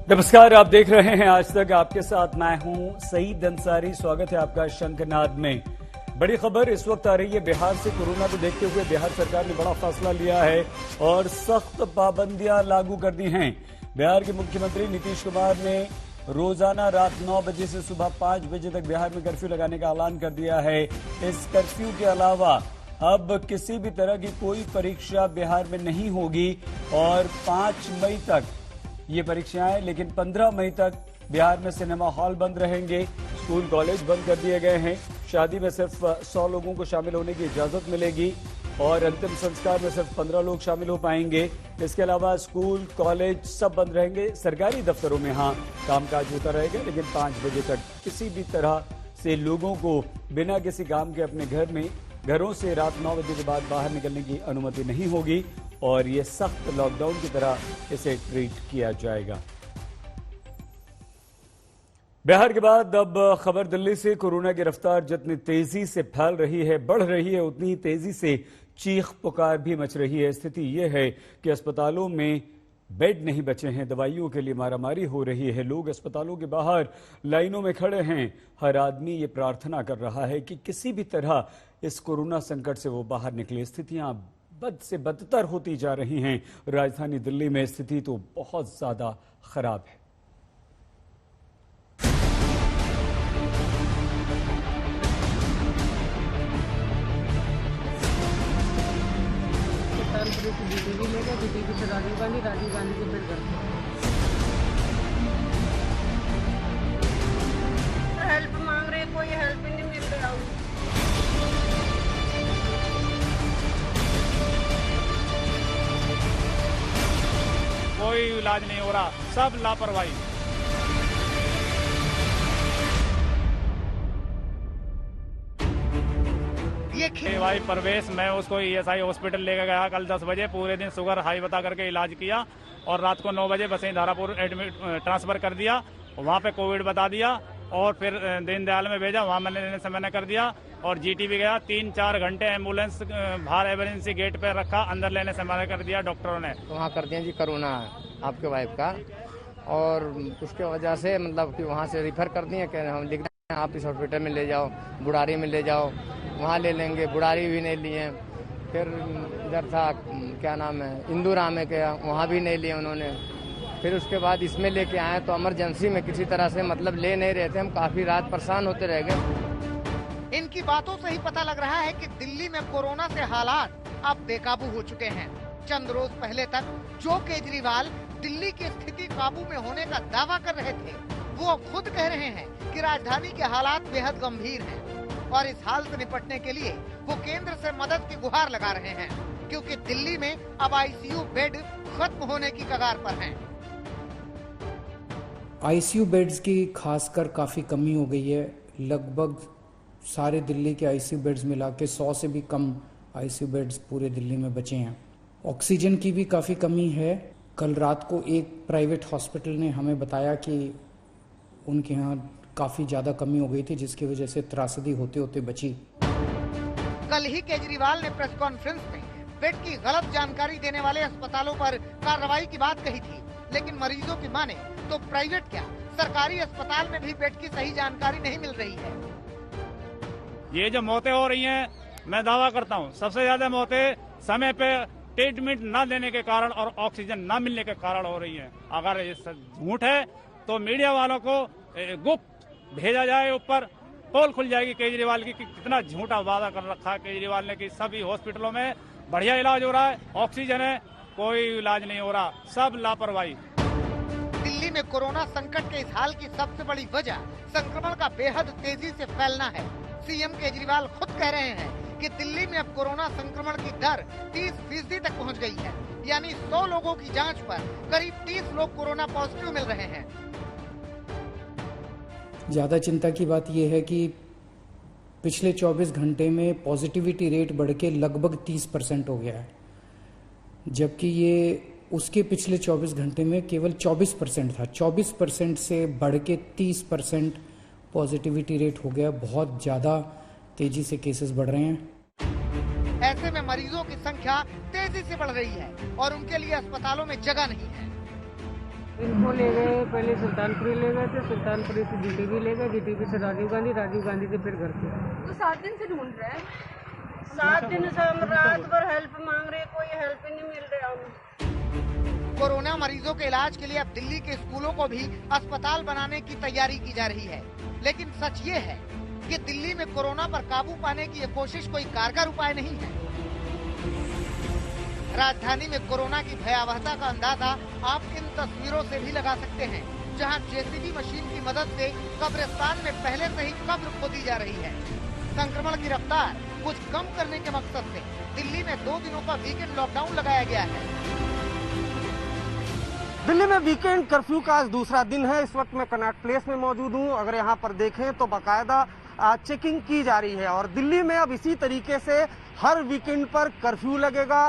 नमस्कार, आप देख रहे हैं आज तक। आपके साथ मैं हूं सईद अंसारी। स्वागत है आपका शंखनाद में। बड़ी खबर इस वक्त आ रही है बिहार से। कोरोना को देखते हुए बिहार सरकार ने बड़ा फैसला लिया है और सख्त पाबंदियां लागू कर दी हैं। बिहार के मुख्यमंत्री नीतीश कुमार ने रोजाना रात 9 बजे से सुबह 5 बजे तक बिहार में कर्फ्यू लगाने का ऐलान कर दिया है। इस कर्फ्यू के अलावा अब किसी भी तरह की कोई परीक्षा बिहार में नहीं होगी और 5 मई तक ये परीक्षाएं, लेकिन 15 मई तक बिहार में सिनेमा हॉल बंद रहेंगे। स्कूल कॉलेज बंद कर दिए गए हैं। शादी में सिर्फ 100 लोगों को शामिल होने की इजाजत मिलेगी और अंतिम संस्कार में सिर्फ 15 लोग शामिल हो पाएंगे। इसके अलावा स्कूल कॉलेज सब बंद रहेंगे। सरकारी दफ्तरों में हाँ कामकाज होता रहेगा, लेकिन 5 बजे तक किसी भी तरह से लोगों को बिना किसी काम के अपने घरों से रात 9 बजे के बाद बाहर निकलने की अनुमति नहीं होगी और ये सख्त लॉकडाउन की तरह इसे ट्रीट किया जाएगा। बिहार के बाद अब खबर दिल्ली से। कोरोना की रफ्तार जितनी तेजी से फैल रही है, बढ़ रही है, उतनी ही तेजी से चीख पुकार भी मच रही है। स्थिति यह है कि अस्पतालों में बेड नहीं बचे हैं, दवाइयों के लिए मारामारी हो रही है। लोग अस्पतालों के बाहर लाइनों में खड़े हैं। हर आदमी ये प्रार्थना कर रहा है कि किसी भी तरह इस कोरोना संकट से वो बाहर निकले। स्थितियां बद से बदतर होती जा रही हैं। राजधानी दिल्ली में स्थिति तो बहुत ज्यादा खराब है। बीजेपी से राजीव गांधी के फिर करते हेल्प मांग रहे, कोई हेल्प ही नहीं मिल रहा। कोई इलाज नहीं हो रहा, सब लापरवाही। भाई परवेश, मैं उसको ESI हॉस्पिटल लेकर गया कल 10 बजे। पूरे दिन शुगर हाई बता करके इलाज किया और रात को 9 बजे बसें धारापुर एडमिट ट्रांसफर कर दिया। वहाँ पे कोविड बता दिया और फिर दीनदयाल में भेजा, वहाँ मैंने लेने से मना कर दिया। और GT भी गया, 3-4 घंटे एम्बुलेंस बाहर इमरजेंसी गेट पे रखा, अंदर लेने से मना कर दिया डॉक्टरों ने। तो वहाँ कर दिया जी कोरोना आपके वाइफ का, और उसके वजह से मतलब कि वहाँ से रिफर कर दिए कि हम लिख दें आप इस हॉस्पिटल में ले जाओ, बुढ़ारी में ले जाओ, वहाँ ले लेंगे। बुढ़ारी भी नहीं लिए। फिर इधर था क्या नाम है इंदौरा में गया, वहाँ भी नहीं लिए उन्होंने। फिर उसके बाद इसमें लेके आए तो इमरजेंसी में किसी तरह से मतलब ले नहीं रहे थे। हम काफी रात परेशान होते रह गए। इनकी बातों से ही पता लग रहा है कि दिल्ली में कोरोना से हालात अब बेकाबू हो चुके हैं। चंद रोज पहले तक जो केजरीवाल दिल्ली की स्थिति काबू में होने का दावा कर रहे थे, वो खुद कह रहे हैं कि राजधानी के हालात बेहद गंभीर हैं और इस हाल से निपटने के लिए वो केंद्र से मदद की गुहार लगा रहे हैं, क्योंकि दिल्ली में अब ICU बेड खत्म होने की कगार पर हैं। ICU बेड्स की खासकर काफ़ी कमी हो गई है। लगभग सारे दिल्ली के ICU बेड्स मिला के 100 से भी कम ICU बेड्स पूरे दिल्ली में बचे हैं। ऑक्सीजन की भी काफ़ी कमी है। कल रात को एक प्राइवेट हॉस्पिटल ने हमें बताया कि उनके यहाँ काफ़ी ज़्यादा कमी हो गई थी, जिसकी वजह से त्रासदी होते होते बची। कल ही केजरीवाल ने प्रेस कॉन्फ्रेंस में बेड की गलत जानकारी देने वाले अस्पतालों पर कार्रवाई की बात कही थी, लेकिन मरीजों की माने तो प्राइवेट क्या सरकारी अस्पताल में भी बेड की सही जानकारी नहीं मिल रही है। ये जो मौतें हो रही हैं, मैं दावा करता हूँ सबसे ज्यादा मौतें समय पे ट्रीटमेंट न देने के कारण और ऑक्सीजन न मिलने के कारण हो रही हैं। अगर ये झूठ है तो मीडिया वालों को गुप्त भेजा जाए, ऊपर पोल खुल जाएगी केजरीवाल की कि कितना झूठा वादा कर रखा है केजरीवाल ने कि सभी हॉस्पिटलों में बढ़िया इलाज हो रहा है, ऑक्सीजन है, कोई इलाज नहीं हो रहा, सब लापरवाही। दिल्ली में कोरोना संकट के इस हाल की सबसे बड़ी वजह संक्रमण का बेहद तेजी से फैलना है। CM केजरीवाल खुद कह रहे हैं कि दिल्ली में अब कोरोना संक्रमण की दर 30% तक पहुंच गई है, यानी 100 लोगों की जांच पर करीब 30 लोग कोरोना पॉजिटिव मिल रहे हैं। ज़्यादा चिंता की बात यह है कि पिछले 24 घंटे में पॉजिटिविटी रेट बढ़ के लगभग 30% हो गया है, जबकि ये उसके पिछले 24 घंटे में केवल 24% था। 24% से बढ़ के 30% पॉजिटिविटी रेट हो गया। बहुत ज़्यादा तेजी से केसेस बढ़ रहे हैं। ऐसे में मरीजों की संख्या तेजी से बढ़ रही है और उनके लिए अस्पतालों में जगह नहीं है। इनको ले गए, पहले सुल्तानपुरी ले गए थे, सुल्तानपुरी से जीटीबी ले गए, जीटीबी से राजीव गांधी से फिर घर पे। तो 7 दिन से ढूंढ रहे हैं। 7 दिन से हम रात भर हेल्प मांग रहे, कोई हेल्प नहीं मिल रहा हमें। कोरोना मरीजों के इलाज के लिए अब दिल्ली के स्कूलों को भी अस्पताल बनाने की तैयारी की जा रही है, लेकिन सच ये है कि दिल्ली में कोरोना पर काबू पाने की ये कोशिश कोई कारगर उपाय नहीं है। राजधानी में कोरोना की भयावहता का अंदाजा आप इन तस्वीरों से भी लगा सकते हैं, जहां जेसीबी मशीन की मदद से कब्रिस्तान में पहले से ही कब्र खोदी जा रही है। संक्रमण की रफ्तार कुछ कम करने के मकसद से दिल्ली में 2 दिनों का वीकेंड लॉकडाउन लगाया गया है। दिल्ली में वीकेंड कर्फ्यू का आज दूसरा दिन है। इस वक्त मैं कनॉट प्लेस में मौजूद हूं। अगर यहां पर देखें तो बाकायदा चेकिंग की जा रही है और दिल्ली में अब इसी तरीके से हर वीकेंड पर कर्फ्यू लगेगा।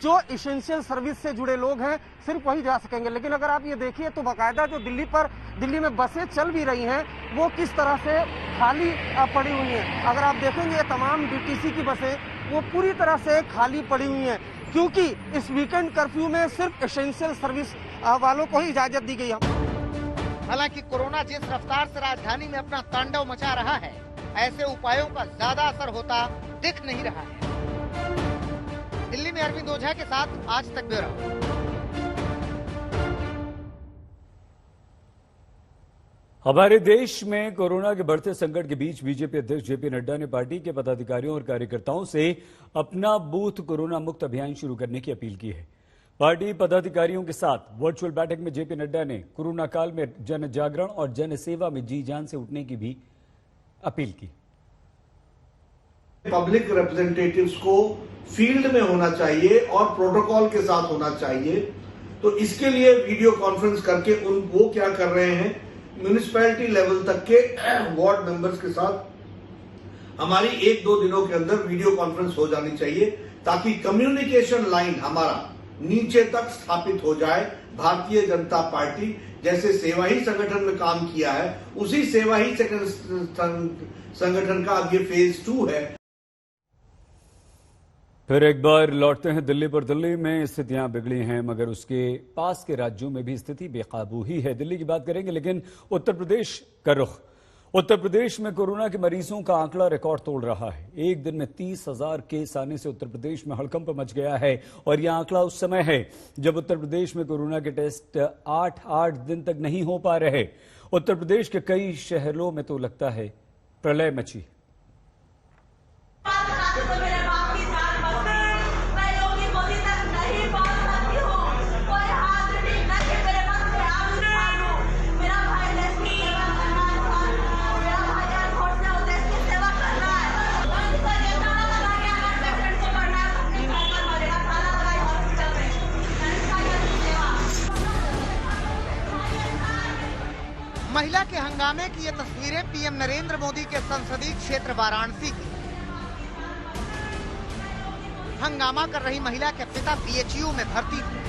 जो इसेंशियल सर्विस से जुड़े लोग हैं सिर्फ वही जा सकेंगे, लेकिन अगर आप ये देखिए तो बाकायदा जो दिल्ली में बसें चल भी रही हैं वो किस तरह से खाली पड़ी हुई हैं। अगर आप देखेंगे तमाम डीटीसी की बसें वो पूरी तरह से खाली पड़ी हुई हैं, क्योंकि इस वीकेंड कर्फ्यू में सिर्फ एसेंशियल सर्विस वालों को ही इजाजत दी गई है। हालांकि कोरोना जिस रफ्तार से राजधानी में अपना तांडव मचा रहा है, ऐसे उपायों का ज्यादा असर होता दिख नहीं रहा है। दिल्ली में अरविंद ओझा के साथ आज तक ब्यूरो। हमारे देश में कोरोना के बढ़ते संकट के बीच बीजेपी अध्यक्ष जेपी नड्डा ने पार्टी के पदाधिकारियों और कार्यकर्ताओं से अपना बूथ कोरोना मुक्त अभियान शुरू करने की अपील की है। पार्टी पदाधिकारियों के साथ वर्चुअल बैठक में जेपी नड्डा ने कोरोना काल में जन जागरण और जन सेवा में जी जान से उठने की भी अपील की। पब्लिक रिप्रेजेंटेटिव्स को फील्ड में होना चाहिए और प्रोटोकॉल के साथ होना चाहिए, तो इसके लिए वीडियो कॉन्फ्रेंस करके वो क्या कर रहे हैं, म्युनिसिपैलिटी लेवल तक के वार्ड मेंबर्स के साथ हमारी 1-2 दिनों के अंदर वीडियो कॉन्फ्रेंस हो जानी चाहिए, ताकि कम्युनिकेशन लाइन हमारा नीचे तक स्थापित हो जाए। भारतीय जनता पार्टी जैसे सेवा ही संगठन में काम किया है, उसी सेवा ही संगठन का अब ये फेज 2 है। फिर एक बार लौटते हैं दिल्ली पर। दिल्ली में स्थितियां बिगड़ी हैं, मगर उसके पास के राज्यों में भी स्थिति बेकाबू ही है। दिल्ली की बात करेंगे, लेकिन उत्तर प्रदेश का रुख। उत्तर प्रदेश में कोरोना के मरीजों का आंकड़ा रिकॉर्ड तोड़ रहा है। एक दिन में 30,000 केस आने से उत्तर प्रदेश में हड़कंप मच गया है और यह आंकड़ा उस समय है जब उत्तर प्रदेश में कोरोना के टेस्ट 8 दिन तक नहीं हो पा रहे। उत्तर प्रदेश के कई शहरों में तो लगता है प्रलय मची। महिला के हंगामे की ये तस्वीरें पीएम नरेंद्र मोदी के संसदीय क्षेत्र वाराणसी की। हंगामा कर रही महिला के पिता बीएचयू में भर्ती थे।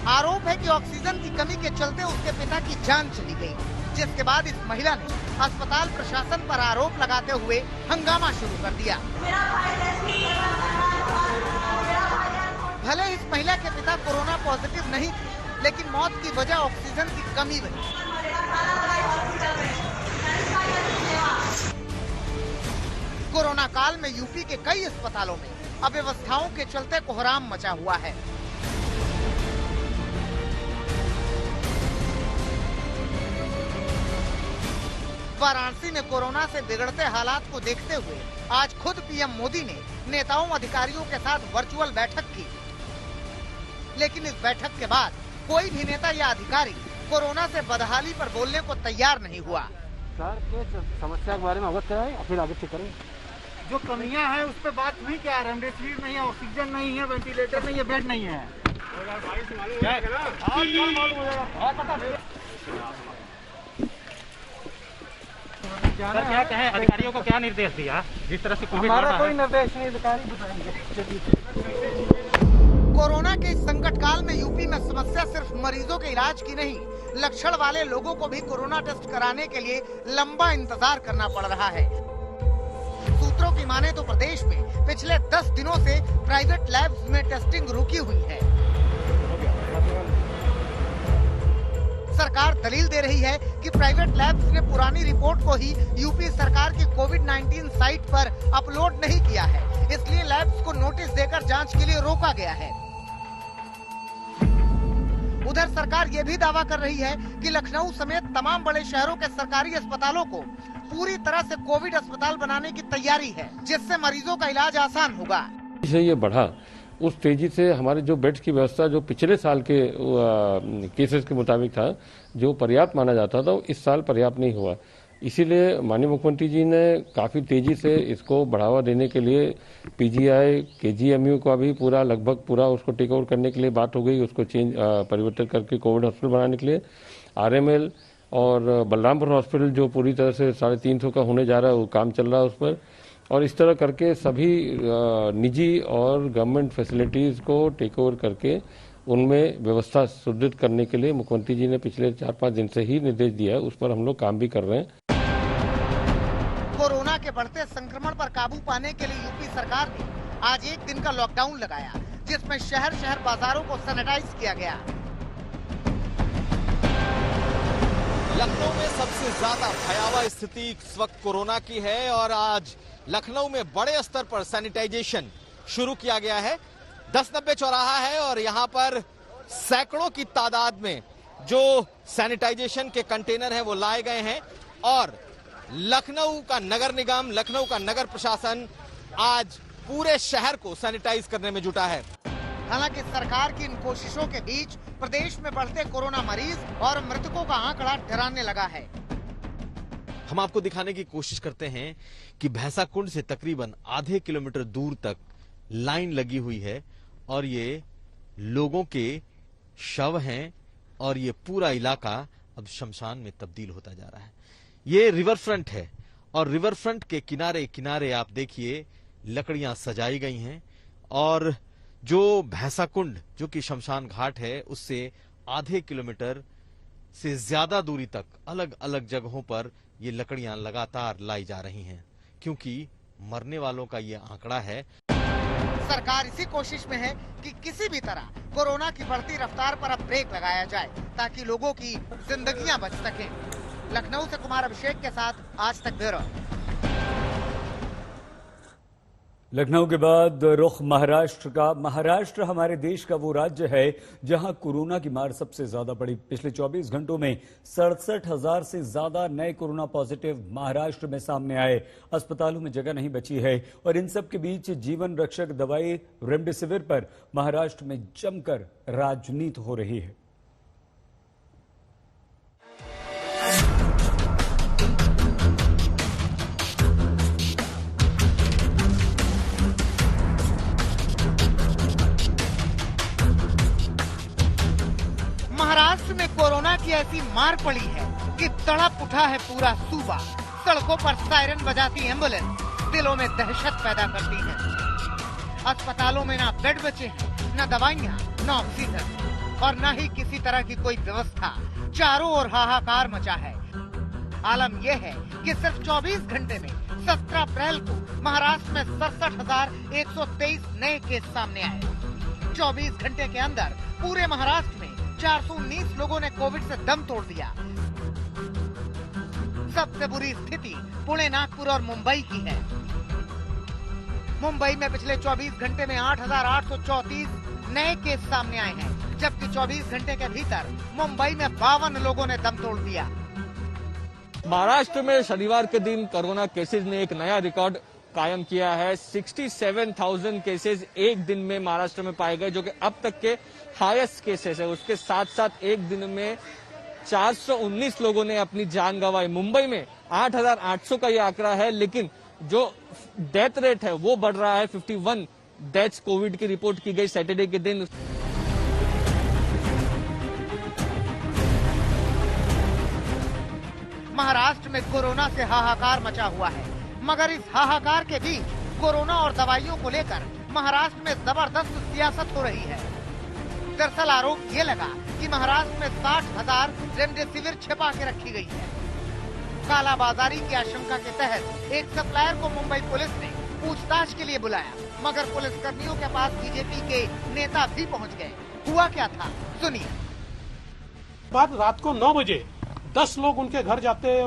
आरोप है कि ऑक्सीजन की कमी के चलते उसके पिता की जान चली गई, जिसके बाद इस महिला ने अस्पताल प्रशासन पर आरोप लगाते हुए हंगामा शुरू कर दिया। भले इस महिला के पिता कोरोना पॉजिटिव नहीं थे, लेकिन मौत की वजह ऑक्सीजन की कमी बनी। कोरोना काल में यूपी के कई अस्पतालों में अव्यवस्थाओं के चलते कोहराम मचा हुआ है। वाराणसी में कोरोना से बिगड़ते हालात को देखते हुए आज खुद पीएम मोदी ने नेताओं अधिकारियों के साथ वर्चुअल बैठक की, लेकिन इस बैठक के बाद कोई भी नेता या अधिकारी कोरोना से बदहाली पर बोलने को तैयार नहीं हुआ। सर के समस्या के बारे में अवगत कराएं, फिर आगे से करें। जो कमियां हैं उस पर बात हुई क्या? रेमडेसिविर नहीं है, ऑक्सीजन नहीं है, वेंटिलेटर नहीं है, बेड नहीं है। सर क्या कहें, अधिकारियों को क्या निर्देश दिया? जिस तरह से हमारा कोई निर्देश नहीं, अधिकारी बताएंगे। कोरोना के इस संकट काल में यूपी में समस्या सिर्फ मरीजों के इलाज की नहीं, लक्षण वाले लोगों को भी कोरोना टेस्ट कराने के लिए लंबा इंतजार करना पड़ रहा है। सूत्रों की माने तो प्रदेश में पिछले 10 दिनों से प्राइवेट लैब्स में टेस्टिंग रुकी हुई है। सरकार दलील दे रही है कि प्राइवेट लैब्स ने पुरानी रिपोर्ट को ही यूपी सरकार की कोविड-19 साइट पर अपलोड नहीं किया है, इसलिए लैब्स को नोटिस देकर जांच के लिए रोका गया है। उधर सरकार ये भी दावा कर रही है कि लखनऊ समेत तमाम बड़े शहरों के सरकारी अस्पतालों को पूरी तरह से कोविड अस्पताल बनाने की तैयारी है, जिससे मरीजों का इलाज आसान होगा। ये बढ़ा उस तेजी से हमारे जो बेड्स की व्यवस्था जो पिछले साल के केसेस के मुताबिक था, जो पर्याप्त माना जाता था, वो इस साल पर्याप्त नहीं हुआ। इसीलिए माननीय मुख्यमंत्री जी ने काफी तेजी से इसको बढ़ावा देने के लिए पीजीआई केजीएमयू का भी लगभग पूरा उसको टेक ओवर करने के लिए बात हो गई, उसको परिवर्तन करके कोविड हॉस्पिटल बनाने के लिए आरएमएल और बलरामपुर हॉस्पिटल जो पूरी तरह से 350 का होने जा रहा है, वो काम चल रहा है उस पर। और इस तरह करके सभी निजी और गवर्नमेंट फैसिलिटीज को टेक ओवर करके उनमें व्यवस्था सुदृढ़ करने के लिए मुख्यमंत्री जी ने पिछले 4-5 दिन से ही निर्देश दिया है, उस पर हम लोग काम भी कर रहे हैं। कोरोना के बढ़ते संक्रमण पर काबू पाने के लिए यूपी सरकार ने आज 1 दिन का लॉकडाउन लगाया, जिसमें शहर शहर बाजारों को सैनिटाइज किया गया। लखनऊ में सबसे ज्यादा भयावह स्थिति इस वक्त कोरोना की है और आज लखनऊ में बड़े स्तर पर सैनिटाइजेशन शुरू किया गया है। 10-90 चौराहा है और यहां पर सैकड़ों की तादाद में जो सैनिटाइजेशन के कंटेनर हैं वो लाए गए हैं और लखनऊ का नगर निगम, लखनऊ का नगर प्रशासन आज पूरे शहर को सैनिटाइज करने में जुटा है। हालांकि सरकार की इन कोशिशों के बीच प्रदेश में बढ़ते कोरोना मरीज और मृतकों का आंकड़ा डराने लगा है। हम आपको दिखाने की कोशिश करते हैं कि भैंसाकुंड से तकरीबन आधे किलोमीटर दूर तक लाइन लगी हुई है और ये लोगों के शव हैं और ये पूरा इलाका अब शमशान में तब्दील होता जा रहा है। ये रिवर फ्रंट है और रिवर फ्रंट के किनारे किनारे आप देखिए लकड़ियां सजाई गई हैं और जो भैंसाकुंड जो कि शमशान घाट है उससे आधे किलोमीटर से ज्यादा दूरी तक अलग अलग जगहों पर ये लकड़ियां लगातार लाई जा रही हैं क्योंकि मरने वालों का ये आंकड़ा है। सरकार इसी कोशिश में है कि किसी भी तरह कोरोना की बढ़ती रफ्तार पर अब ब्रेक लगाया जाए ताकि लोगों की जिंदगियां बच सकें। लखनऊ से कुमार अभिषेक के साथ आज तक ब्यूरो। लखनऊ के बाद रुख महाराष्ट्र का। महाराष्ट्र हमारे देश का वो राज्य है जहां कोरोना की मार सबसे ज्यादा पड़ी। पिछले 24 घंटों में 67,000 से ज्यादा नए कोरोना पॉजिटिव महाराष्ट्र में सामने आए। अस्पतालों में जगह नहीं बची है और इन सब के बीच जीवन रक्षक दवाई रेमडेसिविर पर महाराष्ट्र में जमकर राजनीति हो रही है। महाराष्ट्र में कोरोना की ऐसी मार पड़ी है कि तड़प उठा है पूरा सूबा। सड़कों पर सायरन बजाती एम्बुलेंस दिलों में दहशत पैदा करती है। अस्पतालों में ना बेड बचे हैं, न दवाइयाँ, न ऑक्सीजन और न ही किसी तरह की कोई व्यवस्था। चारों ओर हाहाकार मचा है। आलम यह है कि सिर्फ 24 घंटे में 17 अप्रैल को महाराष्ट्र में 67,123 नए केस सामने आए। 24 घंटे के अंदर पूरे महाराष्ट्र में 419 लोगों ने कोविड से दम तोड़ दिया। सबसे बुरी स्थिति पुणे, नागपुर और मुंबई की है। मुंबई में पिछले 24 घंटे में 8,834 नए केस सामने आए हैं, जबकि 24 घंटे के भीतर मुंबई में 52 लोगों ने दम तोड़ दिया। महाराष्ट्र में शनिवार के दिन कोरोना केसेस ने एक नया रिकॉर्ड कायम किया है। 67,000 केसेस एक दिन में महाराष्ट्र में पाए गए, जो कि अब तक के हाईएस्ट केसेस है। उसके साथ साथ एक दिन में 419 लोगों ने अपनी जान गंवाई। मुंबई में 8,800 का ये आंकड़ा है, लेकिन जो डेथ रेट है वो बढ़ रहा है। 51 डेथ्स कोविड की रिपोर्ट की गई सैटरडे के दिन। महाराष्ट्र में कोरोना से हाहाकार मचा हुआ है, मगर इस हाहाकार के बीच कोरोना और दवाइयों को लेकर महाराष्ट्र में जबरदस्त सियासत हो रही है। दरअसल आरोप ये लगा कि महाराष्ट्र में 60,000 रेमडेसिविर छिपा के रखी गई है। कालाबाजारी की आशंका के तहत एक सप्लायर को मुंबई पुलिस ने पूछताछ के लिए बुलाया, मगर पुलिस कर्मियों के पास बीजेपी के नेता भी पहुंच गए। हुआ क्या था, सुनिए। बाद रात को 9 बजे 10 लोग उनके घर जाते हैं,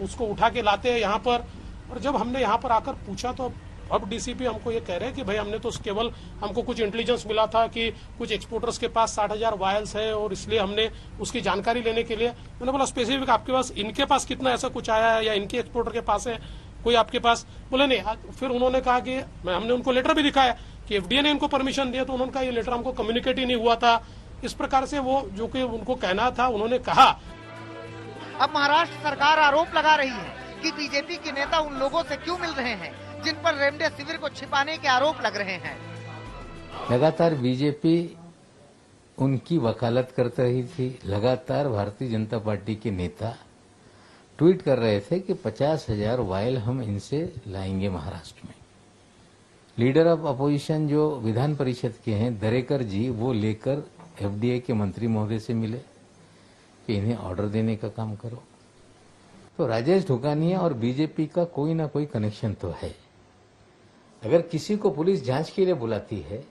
उसको उठा के लाते हैं यहाँ पर। और जब हमने यहाँ पर आकर पूछा तो अब डीसीपी हमको ये कह रहे हैं कि भाई हमने तो केवल हमको कुछ इंटेलिजेंस मिला था कि कुछ एक्सपोर्टर्स के पास 60,000 वायल्स है और इसलिए हमने उसकी जानकारी लेने के लिए। मैंने बोला स्पेसिफिक आपके पास इनके पास कितना ऐसा कुछ आया है या इनके एक्सपोर्टर के पास है कोई आपके पास? बोले नहीं। फिर उन्होंने कहा कि हमने उनको लेटर भी दिखाया कि एफडीए ने इनको परमिशन दिया, तो उन्होंने कहा ये लेटर हमको कम्युनिकेट ही नहीं हुआ था। इस प्रकार से वो जो कि उनको कहना था उन्होंने कहा। अब महाराष्ट्र सरकार आरोप लगा रही है कि बीजेपी के नेता उन लोगों से क्यों मिल रहे हैं जिन पर रेमडेसिविर को छिपाने के आरोप लग रहे हैं। लगातार बीजेपी उनकी वकालत करते रही थी। लगातार भारतीय जनता पार्टी के नेता ट्वीट कर रहे थे कि 50,000 वायल हम इनसे लाएंगे महाराष्ट्र में। लीडर ऑफ अपोजिशन जो विधान परिषद के हैं दरेकर जी, वो लेकर एफडीए के मंत्री महोदय से मिले कि इन्हें ऑर्डर देने का काम करो। तो राजेश ढुकानिया और बीजेपी का कोई ना कोई कनेक्शन तो है। अगर किसी को पुलिस जांच के लिए बुलाती है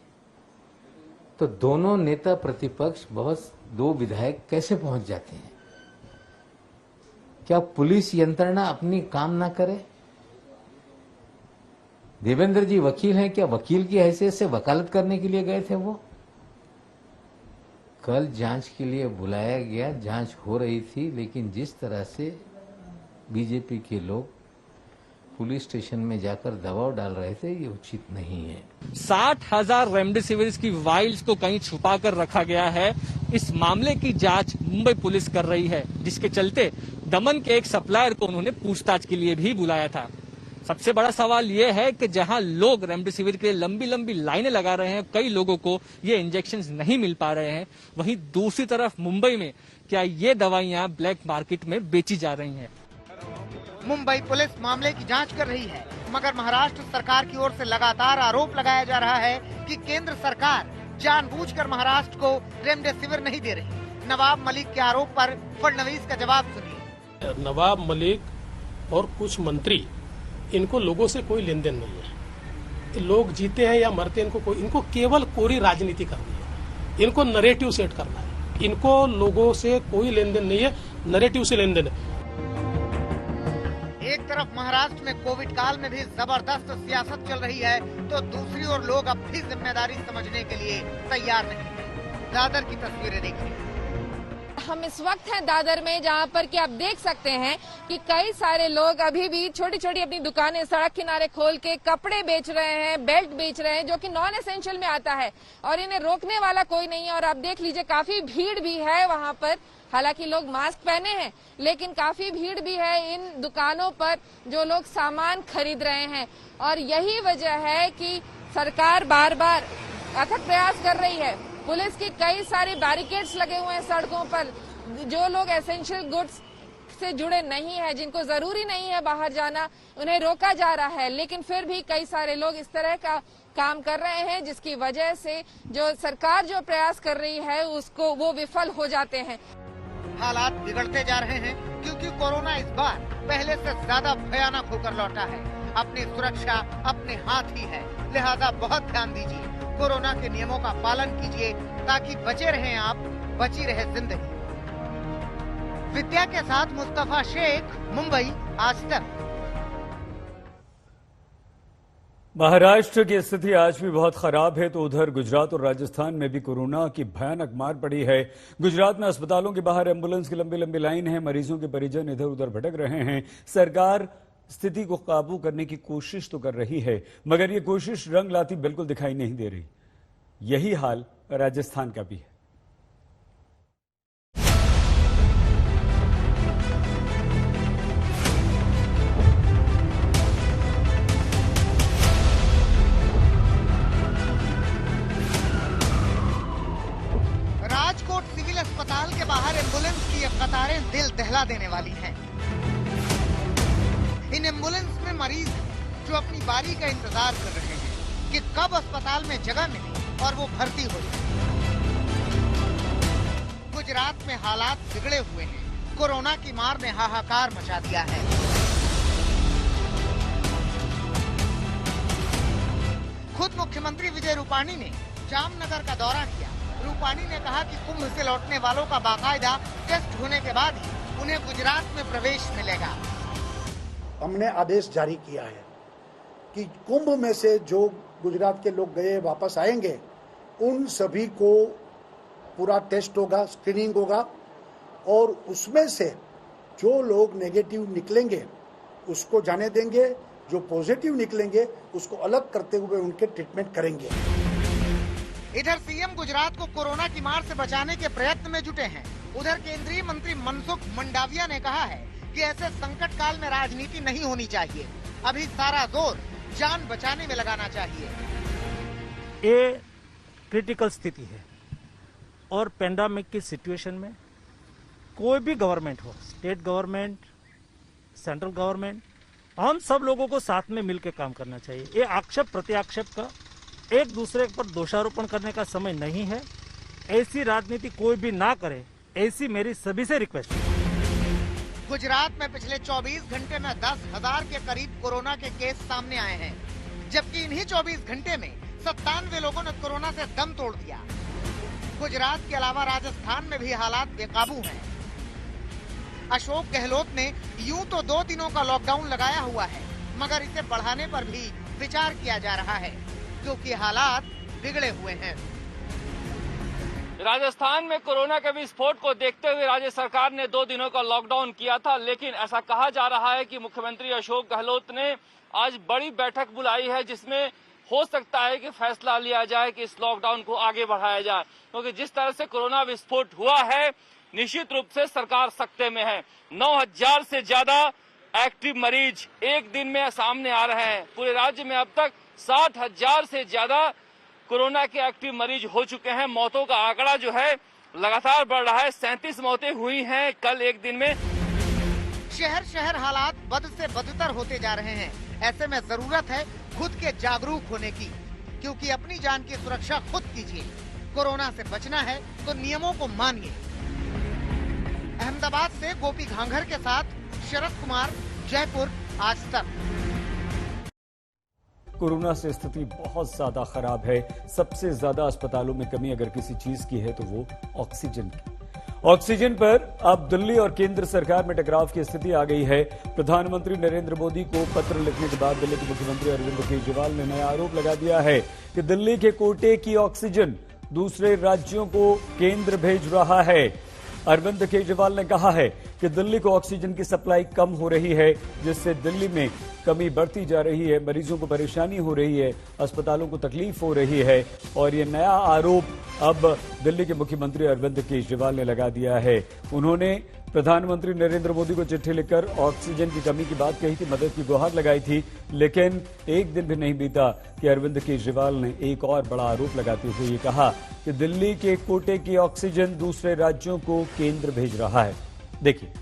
तो दोनों नेता प्रतिपक्ष, बहुत 2 विधायक कैसे पहुंच जाते हैं? क्या पुलिस यंत्रणा अपनी काम ना करे? देवेंद्र जी वकील हैं, क्या वकील की हैसियत से वकालत करने के लिए गए थे वो? कल जांच के लिए बुलाया गया, जांच हो रही थी, लेकिन जिस तरह से बीजेपी के लोग पुलिस स्टेशन में जाकर दबाव डाल रहे थे, ये उचित नहीं है। 60,000 रेमडेसिविर की वाइल्स को कहीं छुपा कर रखा गया है। इस मामले की जांच मुंबई पुलिस कर रही है, जिसके चलते दमन के एक सप्लायर को उन्होंने पूछताछ के लिए भी बुलाया था। सबसे बड़ा सवाल यह है कि जहां लोग रेमडेसिविर के लिए लंबी लंबी लाइनें लगा रहे हैं, कई लोगों को ये इंजेक्शन नहीं मिल पा रहे हैं, वहीं दूसरी तरफ मुंबई में क्या ये दवाइयां ब्लैक मार्केट में बेची जा रही हैं? मुंबई पुलिस मामले की जांच कर रही है, मगर महाराष्ट्र सरकार की ओर से लगातार आरोप लगाया जा रहा है कि केंद्र सरकार जानबूझकर महाराष्ट्र को रेमडेसिविर नहीं दे रही। नवाब मलिक के आरोप पर फडणवीस का जवाब सुनिए। नवाब मलिक और कुछ मंत्री, इनको लोगों से कोई लेन देन नहीं है। लोग जीते हैं या मरते हैं, इनको केवल कोरी राजनीति करनी है, इनको नरेटिव सेट करना है। इनको लोगों से कोई लेन देन नहीं है, नरेटिव से लेन देन है। एक तरफ महाराष्ट्र में कोविड काल में भी जबरदस्त सियासत चल रही है, तो दूसरी ओर लोग अब भी जिम्मेदारी समझने के लिए तैयार नहीं है। दादर की तस्वीरें देखिए। हम इस वक्त हैं दादर में, जहां पर कि आप देख सकते हैं कि कई सारे लोग अभी भी छोटी छोटी अपनी दुकानें सड़क किनारे खोल के कपड़े बेच रहे हैं, बेल्ट बेच रहे हैं, जो कि नॉन एसेंशियल में आता है और इन्हें रोकने वाला कोई नहीं है। और आप देख लीजिए काफी भीड़ भी है वहां पर। हालांकि लोग मास्क पहने हैं, लेकिन काफी भीड़ भी है इन दुकानों पर जो लोग सामान खरीद रहे हैं। और यही वजह है कि सरकार बार बार अथक प्रयास कर रही है। पुलिस की कई सारे बैरिकेड्स लगे हुए हैं सड़कों पर। जो लोग एसेंशियल गुड्स से जुड़े नहीं है, जिनको जरूरी नहीं है बाहर जाना, उन्हें रोका जा रहा है। लेकिन फिर भी कई सारे लोग इस तरह का काम कर रहे हैं, जिसकी वजह से जो सरकार जो प्रयास कर रही है उसको वो विफल हो जाते हैं। हालात बिगड़ते जा रहे हैं क्योंकि कोरोना इस बार पहले से ज्यादा भयानक होकर लौटा है। अपनी सुरक्षा अपने हाथ ही है, लिहाजा बहुत ध्यान दीजिए। कोरोना के नियमों का पालन कीजिए ताकि बचे रहें आप, बची रहे जिंदगी। विद्या के साथ मुस्तफा शेख, मुंबई, आज तक। महाराष्ट्र की स्थिति आज भी बहुत खराब है, तो उधर गुजरात और राजस्थान में भी कोरोना की भयानक मार पड़ी है। गुजरात में अस्पतालों के बाहर एम्बुलेंस की लंबी लंबी लाइन है, मरीजों के परिजन इधर उधर भटक रहे हैं। सरकार स्थिति को काबू करने की कोशिश तो कर रही है, मगर ये कोशिश रंग लाती बिल्कुल दिखाई नहीं दे रही। यही हाल राजस्थान का भी है। राजकोट सिविल अस्पताल के बाहर एम्बुलेंस की ये कतारें दिल दहला देने वाली हैं। इन एम्बुलेंस में मरीज जो अपनी बारी का इंतजार कर रहे हैं कि कब अस्पताल में जगह मिले और वो भर्ती हो जाए। गुजरात में हालात बिगड़े हुए हैं। कोरोना की मार ने हाहाकार मचा दिया है। खुद मुख्यमंत्री विजय रूपाणी ने जामनगर का दौरा किया रूपानी ने कहा कि कुंभ से लौटने वालों का बाकायदा टेस्ट होने के बाद ही उन्हें गुजरात में प्रवेश मिलेगा। हमने आदेश जारी किया है कि कुंभ में से जो गुजरात के लोग गए वापस आएंगे उन सभी को पूरा टेस्ट होगा, स्क्रीनिंग होगा और उसमें से जो लोग नेगेटिव निकलेंगे उसको जाने देंगे, जो पॉजिटिव निकलेंगे उसको अलग करते हुए उनके ट्रीटमेंट करेंगे। इधर सीएम गुजरात को कोरोना की मार से बचाने के प्रयत्न में जुटे हैं। उधर केंद्रीय मंत्री मनसुख मंडाविया ने कहा है कि ऐसे संकट काल में राजनीति नहीं होनी चाहिए, अभी सारा जोर जान बचाने में लगाना चाहिए। ये क्रिटिकल स्थिति है और पेंडेमिक की सिचुएशन में कोई भी गवर्नमेंट हो, स्टेट गवर्नमेंट, सेंट्रल गवर्नमेंट, हम सब लोगों को साथ में मिलकर काम करना चाहिए। ये आक्षेप प्रत्याक्षेप का, एक दूसरे पर दोषारोपण करने का समय नहीं है। ऐसी राजनीति कोई भी ना करे, ऐसी मेरी सभी से रिक्वेस्ट है। गुजरात में पिछले 24 घंटे में 10,000 के करीब कोरोना के केस सामने आए हैं, जबकि इन्हीं 24 घंटे में 97 लोगों ने कोरोना से दम तोड़ दिया। गुजरात के अलावा राजस्थान में भी हालात बेकाबू हैं। अशोक गहलोत ने यूं तो 2 दिनों का लॉकडाउन लगाया हुआ है, मगर इसे बढ़ाने पर भी विचार किया जा रहा है क्योंकि हालात बिगड़े हुए हैं। राजस्थान में कोरोना के विस्फोट को देखते हुए राज्य सरकार ने 2 दिनों का लॉकडाउन किया था, लेकिन ऐसा कहा जा रहा है कि मुख्यमंत्री अशोक गहलोत ने आज बड़ी बैठक बुलाई है जिसमें हो सकता है कि फैसला लिया जाए कि इस लॉकडाउन को आगे बढ़ाया जाए, क्योंकि जिस तरह से कोरोना विस्फोट हुआ है निश्चित रूप से सरकार सकते में है। 9,000 से ज्यादा एक्टिव मरीज एक दिन में सामने आ रहे हैं। पूरे राज्य में अब तक 60,000 से ज्यादा कोरोना के एक्टिव मरीज हो चुके हैं। मौतों का आंकड़ा जो है लगातार बढ़ रहा है। 37 मौतें हुई हैं कल एक दिन में। शहर शहर हालात बद से बदतर होते जा रहे हैं। ऐसे में जरूरत है खुद के जागरूक होने की, क्योंकि अपनी जान की सुरक्षा खुद कीजिए। कोरोना से बचना है तो नियमों को मानिए। अहमदाबाद से गोपी घांघर के साथ शरद कुमार, जयपुर, आज तक। कोरोना से स्थिति बहुत ज्यादा खराब है। सबसे ज्यादा अस्पतालों में कमी अगर किसी चीज की है तो वो ऑक्सीजन की। ऑक्सीजन पर अब दिल्ली और केंद्र सरकार में टकराव की स्थिति आ गई है। प्रधानमंत्री नरेंद्र मोदी को पत्र लिखने के बाद दिल्ली के मुख्यमंत्री अरविंद केजरीवाल ने नया आरोप लगा दिया है कि दिल्ली के कोटे की ऑक्सीजन दूसरे राज्यों को केंद्र भेज रहा है। अरविंद केजरीवाल ने कहा है कि दिल्ली को ऑक्सीजन की सप्लाई कम हो रही है, जिससे दिल्ली में कमी बढ़ती जा रही है, मरीजों को परेशानी हो रही है, अस्पतालों को तकलीफ हो रही है। और ये नया आरोप अब दिल्ली के मुख्यमंत्री अरविंद केजरीवाल ने लगा दिया है। उन्होंने प्रधानमंत्री नरेंद्र मोदी को चिट्ठी लिखकर ऑक्सीजन की कमी की बात कही थी, मदद की गुहार लगाई थी, लेकिन एक दिन भी नहीं बीता कि अरविंद केजरीवाल ने एक और बड़ा आरोप लगाते हुए ये कहा कि दिल्ली के कोटे की ऑक्सीजन दूसरे राज्यों को केंद्र भेज रहा है। देखिए,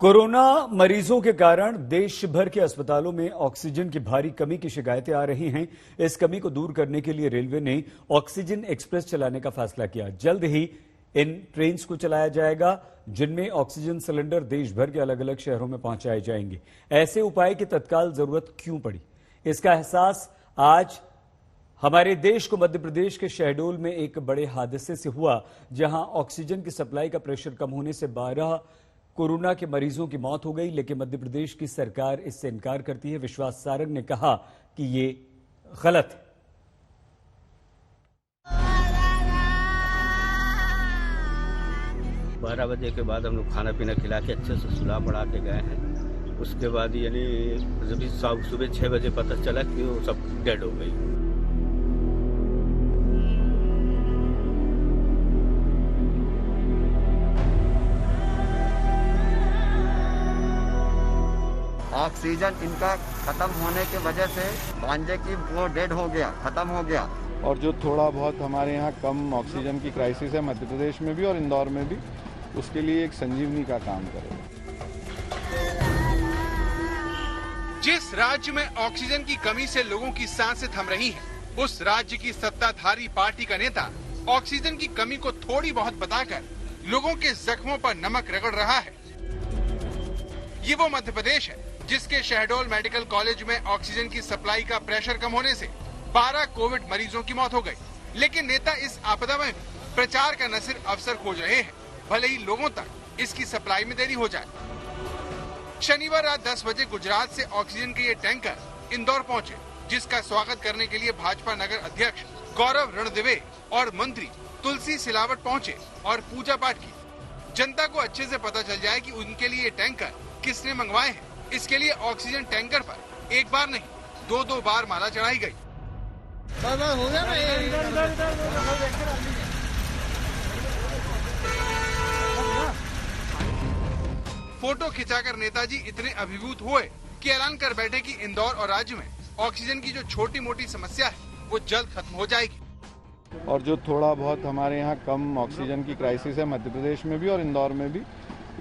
कोरोना मरीजों के कारण देश भर के अस्पतालों में ऑक्सीजन की भारी कमी की शिकायतें आ रही हैं। इस कमी को दूर करने के लिए रेलवे ने ऑक्सीजन एक्सप्रेस चलाने का फैसला किया। जल्द ही इन ट्रेन्स को चलाया जाएगा, जिनमें ऑक्सीजन सिलेंडर देश भर के अलग अलग शहरों में पहुंचाए जाएंगे। ऐसे उपाय की तत्काल जरूरत क्यों पड़ी, इसका एहसास आज हमारे देश को मध्य प्रदेश के शहडोल में एक बड़े हादसे से हुआ, जहां ऑक्सीजन की सप्लाई का प्रेशर कम होने से 12 कोरोना के मरीजों की मौत हो गई, लेकिन मध्य प्रदेश की सरकार इससे इनकार करती है। विश्वास सारंग ने कहा कि ये गलत है। 12 बजे के बाद हम लोग खाना पीना खिला के अच्छे से सुला पड़ा के गए हैं। उसके बाद यानी जब सुबह 6 बजे पता चला कि वो सब डेड हो गई। ऑक्सीजन इनका खत्म होने की वजह से भांजे की वो डेड हो गया, खत्म हो गया। और जो थोड़ा बहुत हमारे यहाँ कम ऑक्सीजन की क्राइसिस है मध्य प्रदेश में भी और इंदौर में भी, उसके लिए एक संजीवनी का काम करेगा। जिस राज्य में ऑक्सीजन की कमी से लोगों की सांसें थम रही हैं, उस राज्य की सत्ताधारी पार्टी का नेता ऑक्सीजन की कमी को थोड़ी बहुत बताकर लोगों के जख्मों पर नमक रगड़ रहा है। ये वो मध्य प्रदेश है जिसके शहडोल मेडिकल कॉलेज में ऑक्सीजन की सप्लाई का प्रेशर कम होने से 12 कोविड मरीजों की मौत हो गई। लेकिन नेता इस आपदा में प्रचार का न सिर्फ अवसर खोज रहे हैं, भले ही लोगों तक इसकी सप्लाई में देरी हो जाए। शनिवार रात 10 बजे गुजरात से ऑक्सीजन के ये टैंकर इंदौर पहुंचे, जिसका स्वागत करने के लिए भाजपा नगर अध्यक्ष गौरव रणदिवे और मंत्री तुलसी सिलावट पहुंचे और पूजा पाठ की। जनता को अच्छे से पता चल जाए कि उनके लिए ये टैंकर किसने मंगवाए हैं, इसके लिए ऑक्सीजन टैंकर पर एक बार नहीं 2-2 बार माला चढ़ाई गई। फोटो खिंचाकर नेताजी इतने अभिभूत हुए कि ऐलान कर बैठे कि इंदौर और राज्य में ऑक्सीजन की जो छोटी मोटी समस्या है वो जल्द खत्म हो जाएगी। और जो थोड़ा बहुत हमारे यहाँ कम ऑक्सीजन की क्राइसिस है मध्य प्रदेश में भी और इंदौर में भी,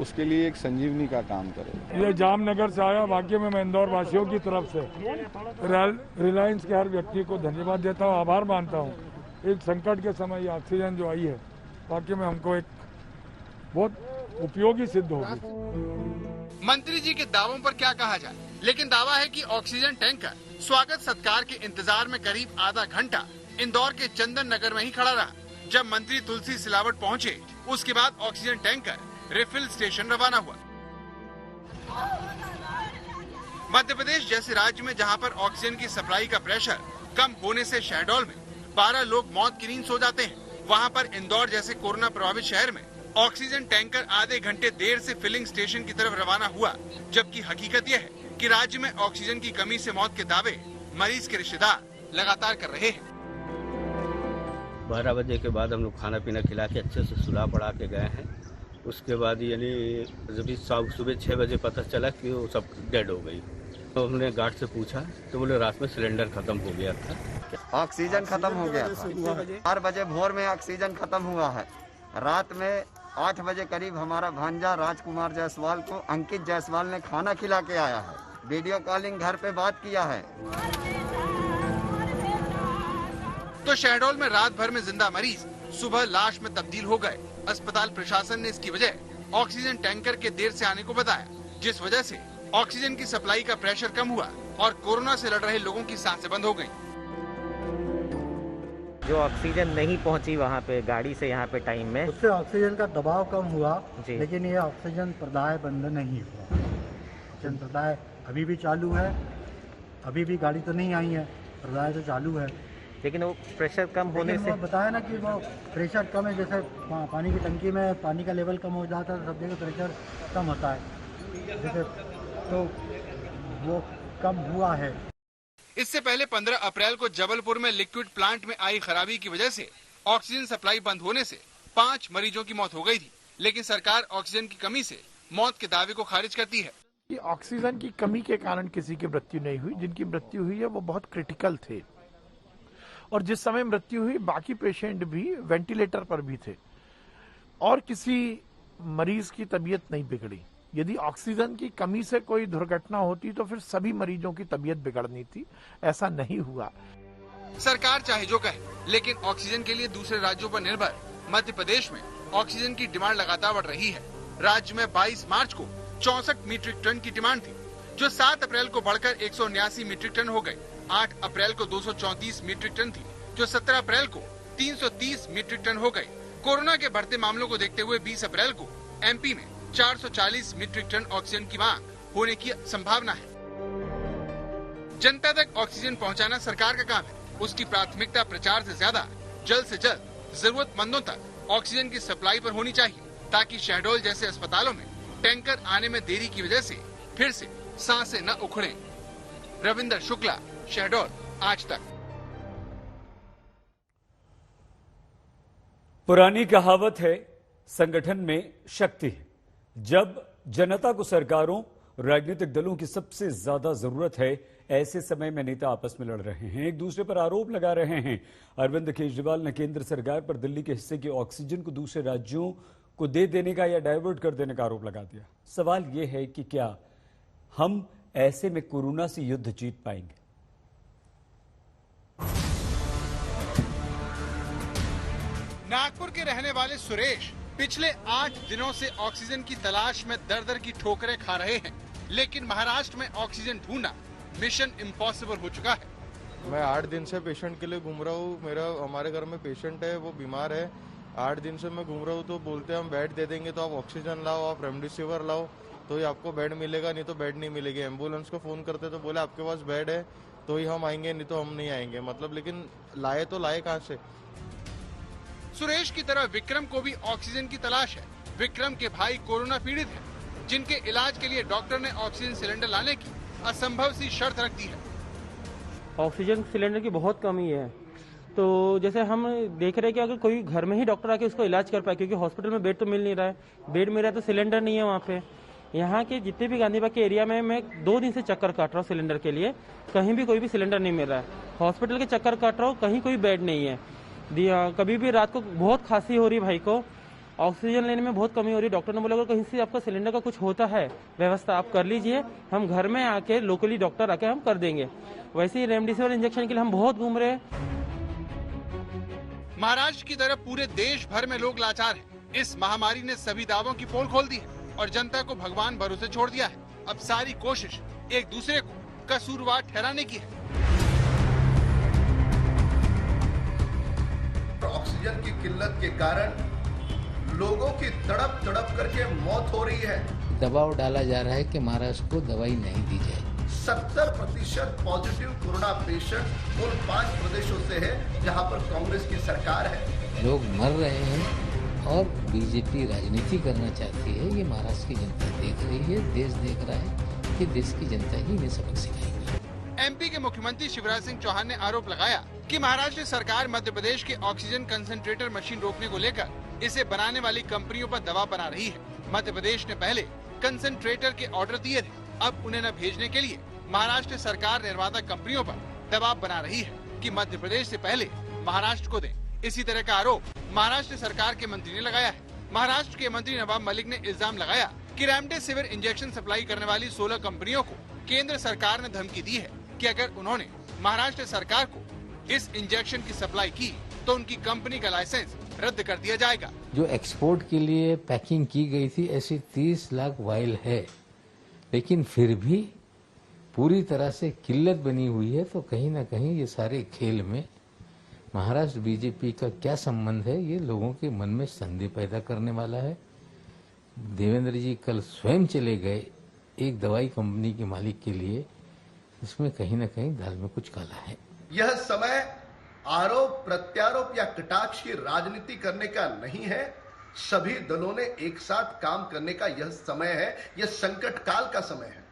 उसके लिए एक संजीवनी का काम करें। ये जामनगर से आया, वाकई में मैं इंदौर वासियों की तरफ से रिलायंस के हर व्यक्ति को धन्यवाद देता हूँ, आभार मानता हूँ। एक संकट के समय ये ऑक्सीजन जो आई है वाकई में हमको एक बहुत उपयोगी सिद्ध होगी। मंत्री जी के दावों पर क्या कहा जाए, लेकिन दावा है कि ऑक्सीजन टैंकर स्वागत सत्कार के इंतजार में करीब आधा घंटा इंदौर के चंदन नगर में ही खड़ा रहा। जब मंत्री तुलसी सिलावट पहुंचे, उसके बाद ऑक्सीजन टैंकर रिफिल स्टेशन रवाना हुआ। मध्य प्रदेश जैसे राज्य में जहां पर ऑक्सीजन की सप्लाई का प्रेशर कम होने से शहडोल में 12 लोग मौत की नींद सो जाते हैं, वहां पर इंदौर जैसे कोरोना प्रभावित शहर में ऑक्सीजन टैंकर आधे घंटे देर से फिलिंग स्टेशन की तरफ रवाना हुआ। जबकि हकीकत यह है कि राज्य में ऑक्सीजन की कमी से मौत के दावे मरीज के रिश्तेदार लगातार कर रहे हैं। 12 बजे के बाद हम लोग खाना पीना खिला के अच्छे से सुला पड़ा के गए हैं। उसके बाद यानी जब सुबह 6 बजे पता चला कि वो सब डेड हो गई, तो हमने गार्ड से पूछा तो बोले रात में सिलेंडर खत्म हो गया था। ऑक्सीजन खत्म हो गया था। 4 बजे भोर में ऑक्सीजन खत्म हुआ है। रात में 8 बजे करीब हमारा भांजा राजकुमार जायसवाल को अंकित जायसवाल ने खाना खिला के आया है। वीडियो कॉलिंग घर पे बात किया है। तो शहडोल में रात भर में जिंदा मरीज सुबह लाश में तब्दील हो गए। अस्पताल प्रशासन ने इसकी वजह ऑक्सीजन टैंकर के देर से आने को बताया, जिस वजह से ऑक्सीजन की सप्लाई का प्रेशर कम हुआ और कोरोना से लड़ रहे लोगों की सांसें बंद हो गईं। जो ऑक्सीजन नहीं पहुंची वहां पे गाड़ी से यहाँ पे टाइम में, उससे ऑक्सीजन का दबाव कम हुआ, लेकिन ये ऑक्सीजन प्रदाय बंद नहीं हुआ। ऑक्सीजन प्रदाय अभी भी चालू है, अभी भी गाड़ी तो नहीं आई है, प्रदाय तो चालू है। लेकिन वो प्रेशर कम होने से बताया ना कि वो प्रेशर कम है। जैसे पानी की टंकी में पानी का लेवल कम हो जाता है, सब जगह प्रेशर कम होता है, जैसे तो वो कम हुआ है। इससे पहले 15 अप्रैल को जबलपुर में लिक्विड प्लांट में आई खराबी की वजह से ऑक्सीजन सप्लाई बंद होने से 5 मरीजों की मौत हो गई थी, लेकिन सरकार ऑक्सीजन की कमी से मौत के दावे को खारिज करती है। कि ऑक्सीजन की कमी के कारण किसी की मृत्यु नहीं हुई। जिनकी मृत्यु हुई है वो बहुत क्रिटिकल थे, और जिस समय मृत्यु हुई बाकी पेशेंट भी वेंटिलेटर पर भी थे, और किसी मरीज की तबीयत नहीं बिगड़ी। यदि ऑक्सीजन की कमी से कोई दुर्घटना होती तो फिर सभी मरीजों की तबीयत बिगड़नी थी, ऐसा नहीं हुआ। सरकार चाहे जो कहे, लेकिन ऑक्सीजन के लिए दूसरे राज्यों पर निर्भर मध्य प्रदेश में ऑक्सीजन की डिमांड लगातार बढ़ रही है। राज्य में 22 मार्च को 64 मीट्रिक टन की डिमांड थी, जो 7 अप्रैल को बढ़कर 179 मीट्रिक टन हो गई। 8 अप्रैल को 234 मीट्रिक टन थी, जो 17 अप्रैल को 330 मीट्रिक टन हो गई। कोरोना के बढ़ते मामलों को देखते हुए 20 अप्रैल को एमपी में 440 मीट्रिक टन ऑक्सीजन की मांग होने की संभावना है। जनता तक ऑक्सीजन पहुंचाना सरकार का काम है। उसकी प्राथमिकता प्रचार से ज्यादा जल्द से जल्द जरूरतमंदों तक ऑक्सीजन की सप्लाई पर होनी चाहिए, ताकि शहडोल जैसे अस्पतालों में टैंकर आने में देरी की वजह से फिर से सांसें न उखड़े। रविंदर शुक्ला, शहडोल, आज तक। पुरानी कहावत है, संगठन में शक्ति है। जब जनता को सरकारों, राजनीतिक दलों की सबसे ज्यादा जरूरत है, ऐसे समय में नेता आपस में लड़ रहे हैं, एक दूसरे पर आरोप लगा रहे हैं। अरविंद केजरीवाल ने केंद्र सरकार पर दिल्ली के हिस्से की ऑक्सीजन को दूसरे राज्यों को दे देने का या डाइवर्ट कर देने का आरोप लगा दिया। सवाल यह है कि क्या हम ऐसे में कोरोना से युद्ध जीत पाएंगे? नागपुर के रहने वाले सुरेश पिछले 8 दिनों से ऑक्सीजन की तलाश में दर दर की ठोकरें खा रहे हैं। लेकिन महाराष्ट्र में ऑक्सीजन ढूंढना मिशन इम्पॉसिबल हो चुका है। मैं 8 दिन से पेशेंट के लिए घूम रहा हूँ। हमारे घर में पेशेंट है, वो बीमार है। 8 दिन से मैं घूम रहा हूँ, तो बोलते हैं हम बेड दे देंगे, तो आप ऑक्सीजन लाओ, आप रेमडेसिविर लाओ, तो ही आपको बेड मिलेगा, नहीं तो बेड नहीं मिलेगी। एम्बुलेंस को फोन करते तो बोले आपके पास बेड है तो ही हम आएंगे, नहीं तो हम नहीं आएंगे। मतलब लेकिन लाए कहाँ से? सुरेश की तरह विक्रम को भी ऑक्सीजन की तलाश है। विक्रम के भाई कोरोना पीड़ित हैं, जिनके इलाज के लिए डॉक्टर ने ऑक्सीजन सिलेंडर लाने की असंभव सी शर्त रख दी है। ऑक्सीजन सिलेंडर की बहुत कमी है, तो जैसे हम देख रहे हैं कि अगर कोई घर में ही डॉक्टर आके उसको इलाज कर पाए, क्योंकि हॉस्पिटल में बेड तो मिल नहीं रहा है, बेड मिल रहा है तो सिलेंडर नहीं है वहाँ पे। यहाँ के जितने भी गांधी बाग के एरिया में मैं 2 दिन से चक्कर काट रहा हूँ सिलेंडर के लिए, कहीं भी कोई भी सिलेंडर नहीं मिल रहा है। हॉस्पिटल के चक्कर काट रहा हूँ, कहीं कोई बेड नहीं है। कभी भी रात को बहुत खांसी हो रही भाई को, ऑक्सीजन लेने में बहुत कमी हो रही है। डॉक्टर ने बोला अगर कहीं से आपका सिलेंडर का कुछ होता है व्यवस्था आप कर लीजिए, हम घर में आके लोकली डॉक्टर आके हम कर देंगे। वैसे ही रेमडेसिविर इंजेक्शन के लिए हम बहुत घूम रहे हैं। महाराष्ट्र की तरह पूरे देश भर में लोग लाचार हैं। इस महामारी ने सभी दावों की पोल खोल दी है और जनता को भगवान भरोसे छोड़ दिया है। अब सारी कोशिश एक दूसरे को कसूरवार ठहराने की है। ऑक्सीजन की किल्लत के कारण लोगों की तड़प करके मौत हो रही है। दबाव डाला जा रहा है कि महाराष्ट्र को दवाई नहीं दी जाए। 70% पॉजिटिव कोरोना पेशेंट उन 5 प्रदेशों से है जहां पर कांग्रेस की सरकार है। लोग मर रहे हैं और बीजेपी राजनीति करना चाहती है। ये महाराष्ट्र की जनता देख रही है, देश देख रहा है कि देश की जनता ही इन्हें सबक सिखाएगी। एमपी के मुख्यमंत्री शिवराज सिंह चौहान ने आरोप लगाया कि महाराष्ट्र सरकार मध्य प्रदेश के ऑक्सीजन कंसंट्रेटर मशीन रोकने को लेकर इसे बनाने वाली कंपनियों पर दबाव बना रही है। मध्य प्रदेश ने पहले कंसंट्रेटर के ऑर्डर दिए थे, अब उन्हें न भेजने के लिए महाराष्ट्र सरकार निर्माता कंपनियों पर दबाव बना रही है कि मध्य प्रदेश से पहले महाराष्ट्र को दें। इसी तरह का आरोप महाराष्ट्र सरकार के मंत्री ने लगाया है। महाराष्ट्र के मंत्री नवाब मलिक ने इल्जाम लगाया कि रेमडेसिविर इंजेक्शन सप्लाई करने वाली 16 कंपनियों को केंद्र सरकार ने धमकी दी है कि अगर उन्होंने महाराष्ट्र सरकार को इस इंजेक्शन की सप्लाई की तो उनकी कंपनी का लाइसेंस रद्द कर दिया जाएगा। जो एक्सपोर्ट के लिए पैकिंग की गई थी ऐसी 30 लाख वाइल है, लेकिन फिर भी पूरी तरह से किल्लत बनी हुई है। तो कहीं ना कहीं ये सारे खेल में महाराष्ट्र बीजेपी का क्या संबंध है, ये लोगों के मन में संदेह पैदा करने वाला है। देवेंद्र जी कल स्वयं चले गए एक दवाई कंपनी के मालिक के लिए, इसमें कहीं ना कहीं दाल में कुछ काला है। यह समय आरोप प्रत्यारोप या कटाक्ष की राजनीति करने का नहीं है। सभी दलों ने एक साथ काम करने का यह समय है, यह संकट काल का समय है।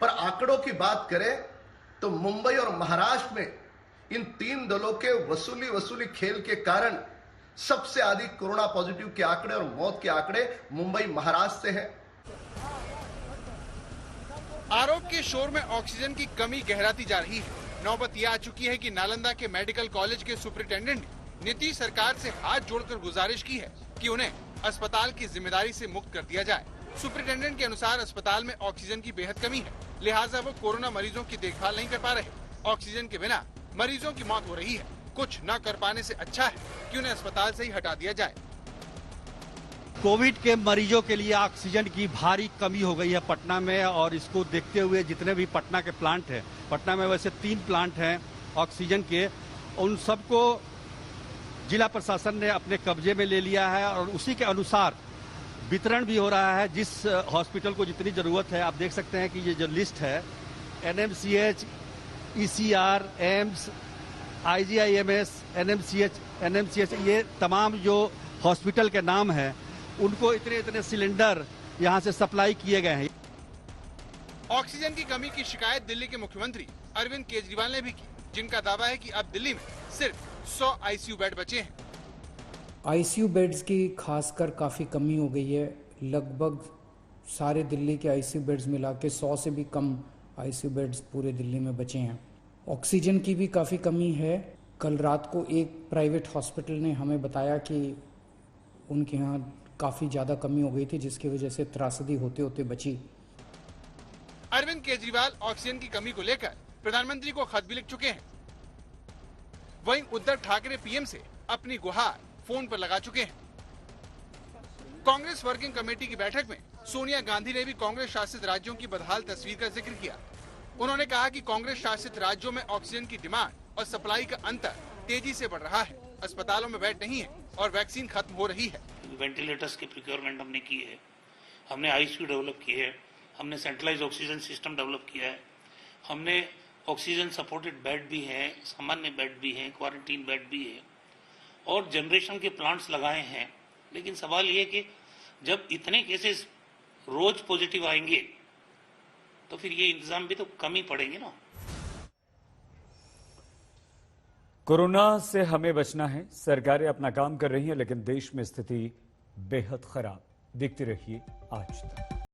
पर आंकड़ों की बात करें तो मुंबई और महाराष्ट्र में इन 3 दलों के वसूली खेल के कारण सबसे अधिक कोरोना पॉजिटिव के आंकड़े और मौत के आंकड़े मुंबई महाराष्ट्र से हैं। आरोप के शोर में ऑक्सीजन की कमी गहराती जा रही है। नौबत यह आ चुकी है कि नालंदा के मेडिकल कॉलेज के सुपरिटेंडेंट ने नीतीश सरकार से हाथ जोड़कर गुजारिश की है कि उन्हें अस्पताल की जिम्मेदारी से मुक्त कर दिया जाए। सुपरिटेंडेंट के अनुसार अस्पताल में ऑक्सीजन की बेहद कमी है, लिहाजा वो कोरोना मरीजों की देखभाल नहीं कर पा रहे। ऑक्सीजन के बिना मरीजों की मौत हो रही है। कुछ न कर पाने से अच्छा है कि उन्हें अस्पताल से ही हटा दिया जाए। कोविड के मरीजों के लिए ऑक्सीजन की भारी कमी हो गई है पटना में, और इसको देखते हुए जितने भी पटना के प्लांट हैं, पटना में वैसे 3 प्लांट हैं ऑक्सीजन के, उन सबको जिला प्रशासन ने अपने कब्जे में ले लिया है और उसी के अनुसार वितरण भी हो रहा है। जिस हॉस्पिटल को जितनी जरूरत है, आप देख सकते हैं कि ये जो लिस्ट है NMCH, ECR, AIIMS, IGIMS, NMCH, ये तमाम जो हॉस्पिटल के नाम है, उनको इतने सिलेंडर यहां से सप्लाई किए गए हैं। ऑक्सीजन की कमी की शिकायत दिल्ली के मुख्यमंत्री अरविंद केजरीवाल ने भी की, जिनका दावा है कि अब दिल्ली में सिर्फ 100 ICU बेड बचे हैं। ICU बेड्स की खासकर काफ़ी कमी हो गई है। लगभग सारे दिल्ली के ICU बेड्स मिला के 100 से भी कम ICU बेड्स पूरे दिल्ली में बचे हैं। ऑक्सीजन की भी काफ़ी कमी है। कल रात को एक प्राइवेट हॉस्पिटल ने हमें बताया कि उनके यहाँ काफ़ी ज़्यादा कमी हो गई थी, जिसकी वजह से त्रासदी होते होते बची। अरविंद केजरीवाल ऑक्सीजन की कमी को लेकर प्रधानमंत्री को खत भी लिख चुके हैं। वहीं उद्धव ठाकरे PM से अपनी गुहार फोन पर लगा चुके हैं। कांग्रेस वर्किंग कमेटी की बैठक में सोनिया गांधी ने भी कांग्रेस शासित राज्यों की बदहाल तस्वीर का जिक्र किया। उन्होंने कहा कि कांग्रेस शासित राज्यों में ऑक्सीजन की डिमांड और सप्लाई का अंतर तेजी से बढ़ रहा है। अस्पतालों में बेड नहीं है और वैक्सीन खत्म हो रही है। वेंटिलेटर्स की प्रिक्योरमेंट हमने की है, हमने आईसीयू डेवलप किए है, हमने सेंट्रलाइज ऑक्सीजन सिस्टम डेवलप किया है, हमने ऑक्सीजन सपोर्टेड बेड भी है, सामान्य बेड भी है, क्वारंटीन बेड भी है और जनरेशन के प्लांट्स लगाए हैं। लेकिन सवाल ये कि जब इतने केसेस रोज पॉजिटिव आएंगे तो फिर ये इंतजाम भी तो कम ही पड़ेंगे ना। कोरोना से हमें बचना है, सरकारें अपना काम कर रही हैं, लेकिन देश में स्थिति बेहद खराब। देखते रहिए आज तक।